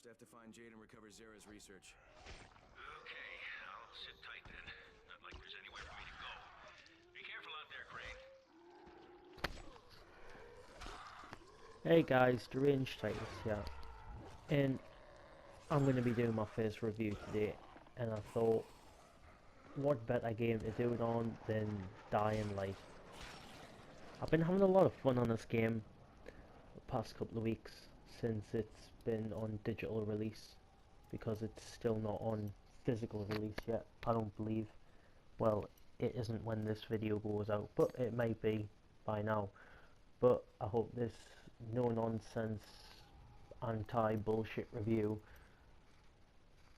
First, I have to find Jade and recover Zara's research. Okay, I'll sit tight then. Not like there's anywhere for me to go. Be careful out there, Crane. Hey guys, Deranged Titus here, and I'm going to be doing my first review today, and I thought, what better game to do it on than Dying Light. I've been having a lot of fun on this game the past couple of weeks since it's been on digital release, because it's still not on physical release yet, I don't believe. Well, it isn't when this video goes out, but it might be by now. But I hope this no-nonsense, anti-bullshit review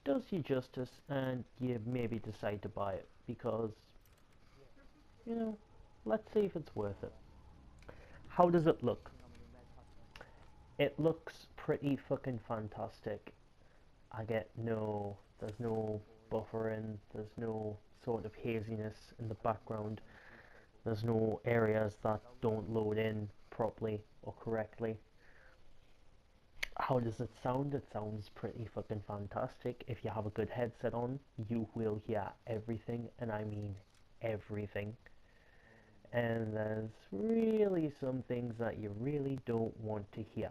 does you justice and you maybe decide to buy it, because, you know, let's see if it's worth it. How does it look? It looks pretty fucking fantastic. There's no buffering, there's no sort of haziness in the background, there's no areas that don't load in properly or correctly. How does it sound? It sounds pretty fucking fantastic. If you have a good headset on, you will hear everything, and I mean everything. And there's really some things that you really don't want to hear.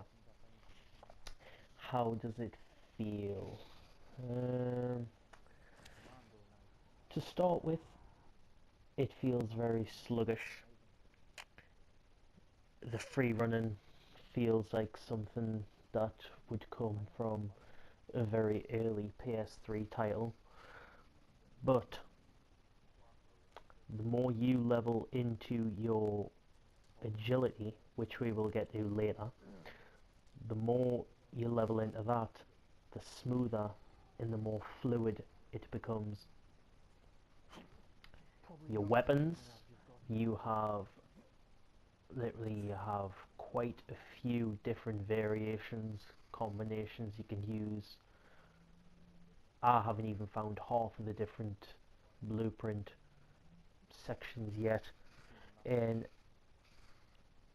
How does it feel? To start with, it feels very sluggish. The free running feels like something that would come from a very early PS3 title, but the more you level into your agility, which we will get to later, the more you level into that, the smoother and the more fluid it becomes. Your weapons, you have quite a few different variations, combinations you can use. I haven't even found half of the different blueprint sections yet, and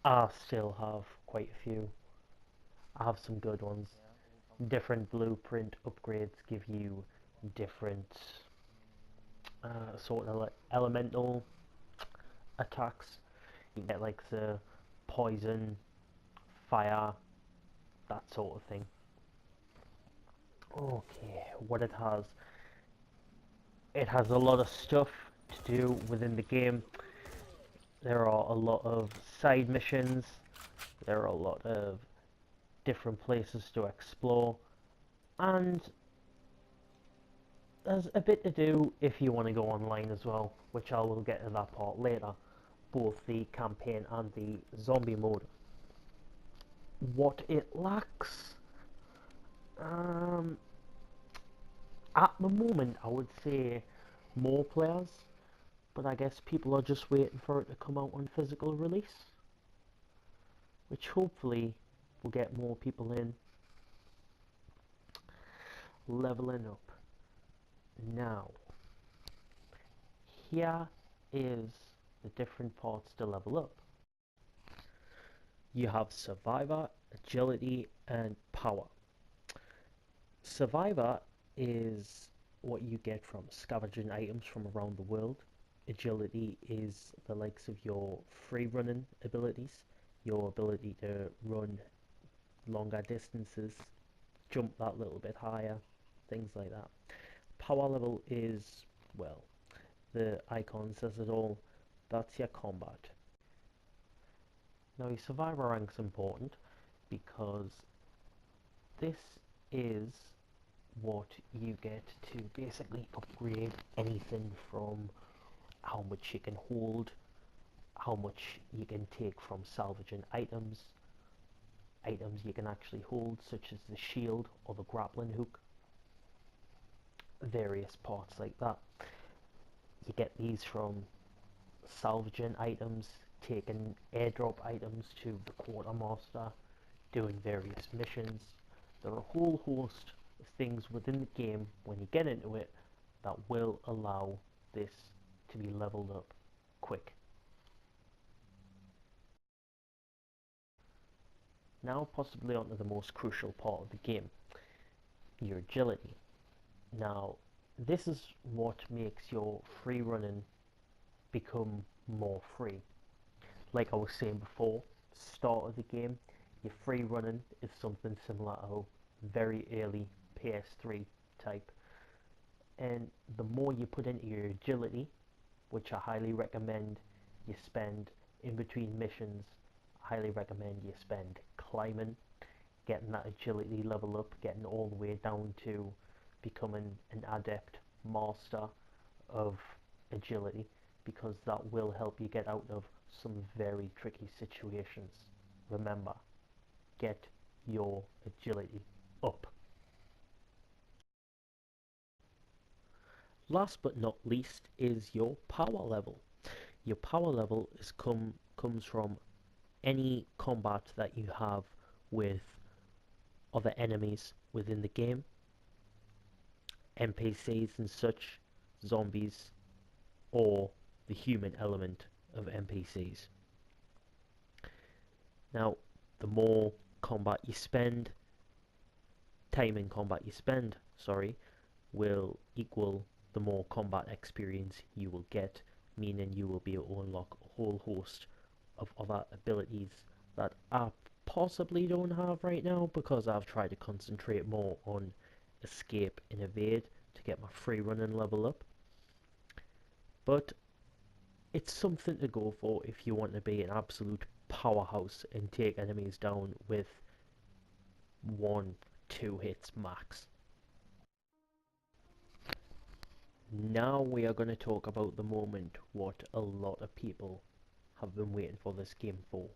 I still have quite a few. I have some good ones. Different blueprint upgrades give you different sort of like elemental attacks. You get like the poison, fire, that sort of thing. Okay, what it has a lot of stuff to do within the game. There are a lot of side missions, there are a lot of different places to explore, and there's a bit to do if you want to go online as well, which I will get to that part later, both the campaign and the zombie mode. What it lacks, at the moment I would say more players, but I guess people are just waiting for it to come out on physical release, which hopefully will get more people in. Leveling up. Now, here is the different parts to level up. You have Survivor, Agility, and Power. Survivor is what you get from scavenging items from around the world. Agility is the likes of your free running abilities, your ability to run longer distances, jump that little bit higher, things like that. Power level is, well, the icon says it all, that's your combat. Now your survivor rank's important because this is what you get to basically upgrade anything from how much you can hold, how much you can take from salvaging items you can actually hold, such as the shield or the grappling hook, various parts like that. You get these from salvaging items, taking airdrop items to the quartermaster, doing various missions. There are a whole host of things within the game when you get into it that will allow this to be leveled up quick. Now possibly onto the most crucial part of the game. your agility. Now, this is what makes your free running become more free. Like I was saying before, start of the game, your free running is something similar to very early PS3 type. And the more you put into your agility, which I highly recommend you spend in between missions, I highly recommend you spend climbing, getting that agility level up, getting all the way down to becoming an adept master of agility, because that will help you get out of some very tricky situations. Remember, get your agility up. Last but not least is your power level. Your power level comes from any combat that you have with other enemies within the game, NPCs and such, zombies, or the human element of NPCs. Now, the more combat you spend, time in combat you spend, will equal the more combat experience you will get, meaning you will be able to unlock a whole host of other abilities that I possibly don't have right now, because I've tried to concentrate more on escape and evade to get my free running level up. But it's something to go for if you want to be an absolute powerhouse and take enemies down with 1-2 hits max. Now we are going to talk about the moment what a lot of people have been waiting for this game for,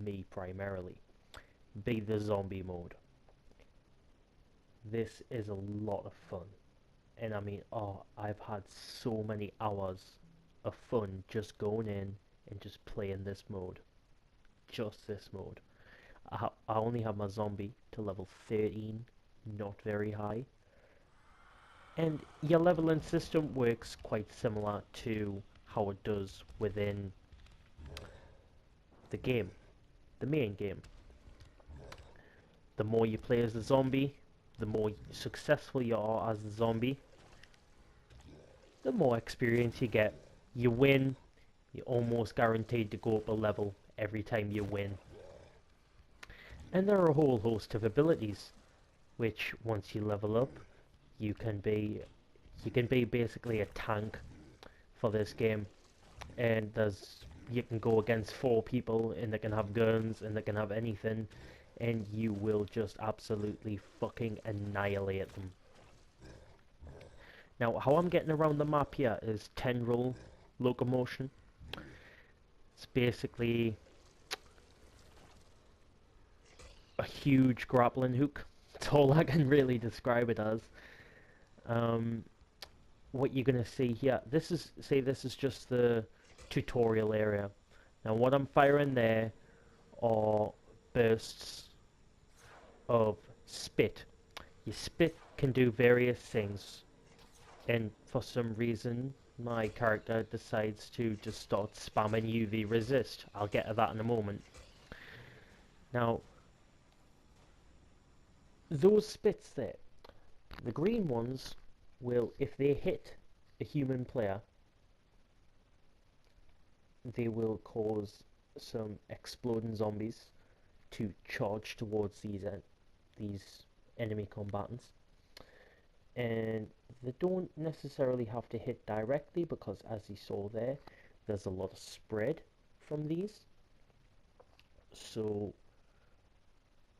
me primarily, be the zombie mode. This is a lot of fun, and I mean, I've had so many hours of fun just going in and just playing this mode, just this mode. I only have my zombie to level 13, not very high, and your leveling system works quite similar to how it does within the game, the main game. The more you play as a zombie, the more successful you are as a zombie, the more experience you get. You win, you're almost guaranteed to go up a level every time you win. And there are a whole host of abilities, which once you level up, you can be basically a tank for this game. And you can go against 4 people, and they can have guns, and they can have anything, and you will just absolutely fucking annihilate them. Now, how I'm getting around the map here is 10-roll locomotion. It's basically a huge grappling hook. That's all I can really describe it as. What you're gonna see here, this is just the tutorial area. Now, what I'm firing there are bursts of spit. Your spit can do various things, and for some reason my character decides to just start spamming UV resist. I'll get to that in a moment. Now, those spits there, the green ones will, if they hit a human player, they will cause some exploding zombies to charge towards these enemy combatants. And they don't necessarily have to hit directly, because as you saw there, there's a lot of spread from these. So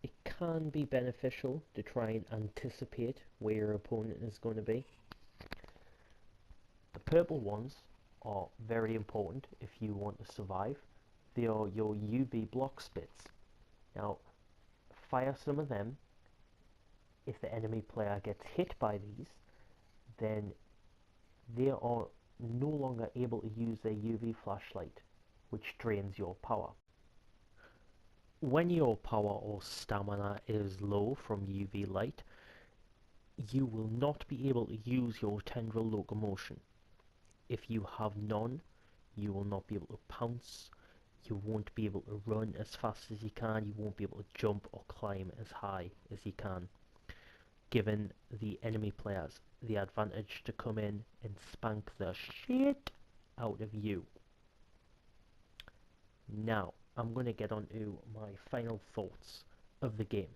it can be beneficial to try and anticipate where your opponent is going to be. The purple ones are very important if you want to survive. They are your UV block spits. Now, fire some of them. If the enemy player gets hit by these, then they are no longer able to use their UV flashlight, which drains your power. When your power or stamina is low from UV light, you will not be able to use your tendril locomotion. If you have none, you will not be able to pounce, you won't be able to run as fast as you can, you won't be able to jump or climb as high as you can. given the enemy players the advantage to come in and spank the shit out of you. Now, I'm going to get on to my final thoughts of the game.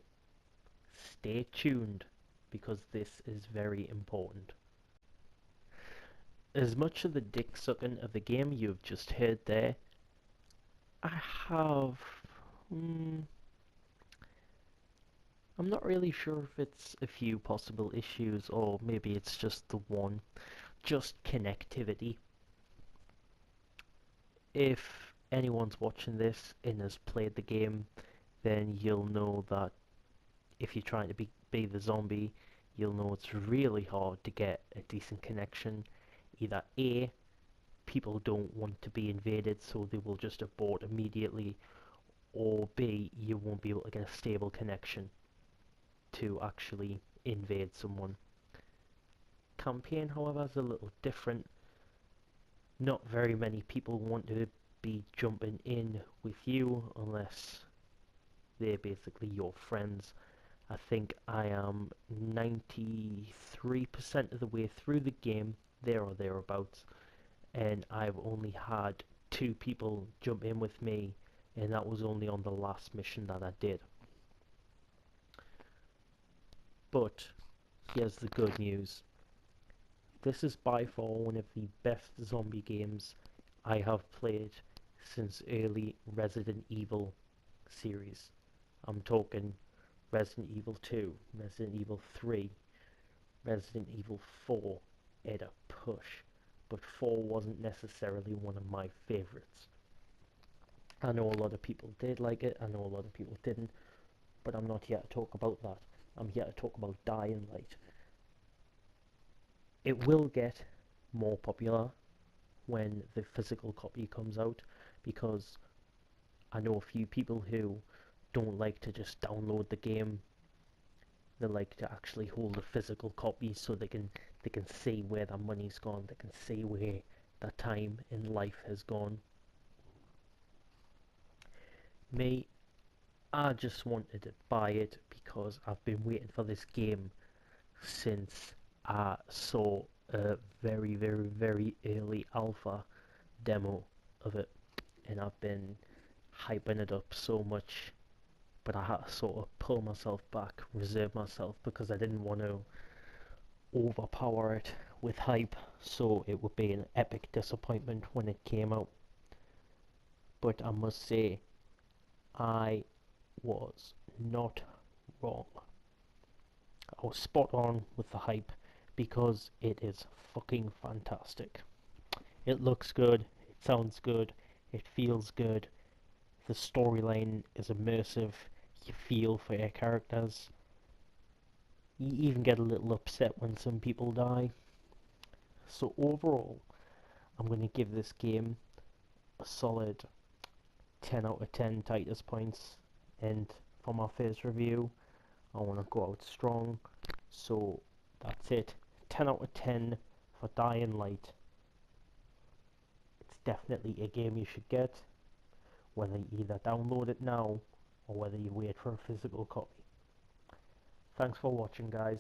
Stay tuned, because this is very important. As much of the dick sucking of the game you've just heard there, I have... I'm not really sure if it's a few possible issues, or maybe it's just the one. Just connectivity. If anyone's watching this and has played the game, then you'll know that if you're trying to be the zombie, you'll know it's really hard to get a decent connection. Either A, people don't want to be invaded, so they will just abort immediately, or B, you won't be able to get a stable connection to actually invade someone. Campaign, however, is a little different. Not very many people want to be jumping in with you unless they're basically your friends. I think I am 93% of the way through the game, there or thereabouts, and I've only had 2 people jump in with me, and that was only on the last mission that I did. But here's the good news. This is by far one of the best zombie games I have played since early Resident Evil series. I'm talking Resident Evil 2, Resident Evil 3, Resident Evil 4 at a push, but 4 wasn't necessarily one of my favorites. I know a lot of people did like it, I know a lot of people didn't, but I'm not here to talk about that. I'm here to talk about Dying Light. It will get more popular when the physical copy comes out, because I know a few people who don't like to just download the game. They like to actually hold a physical copy so they can see where their money's gone, they can see where their time in life has gone. Me, I just wanted to buy it because I've been waiting for this game since I saw a very, very, very early alpha demo of it, and I've been hyping it up so much, but I had to sort of pull myself back, reserve myself, because I didn't want to overpower it with hype, so it would be an epic disappointment when it came out. But I must say, I was not wrong. I was spot on with the hype, because it is fucking fantastic. It looks good, it sounds good, it feels good, the storyline is immersive, you feel for your characters, you even get a little upset when some people die. So overall, I'm going to give this game a solid 10 out of 10 Titus points, and for my first review, I want to go out strong, so that's it. 10 out of 10 for Dying Light. It's definitely a game you should get, whether you either download it now or whether you wait for a physical copy. Thanks for watching, guys.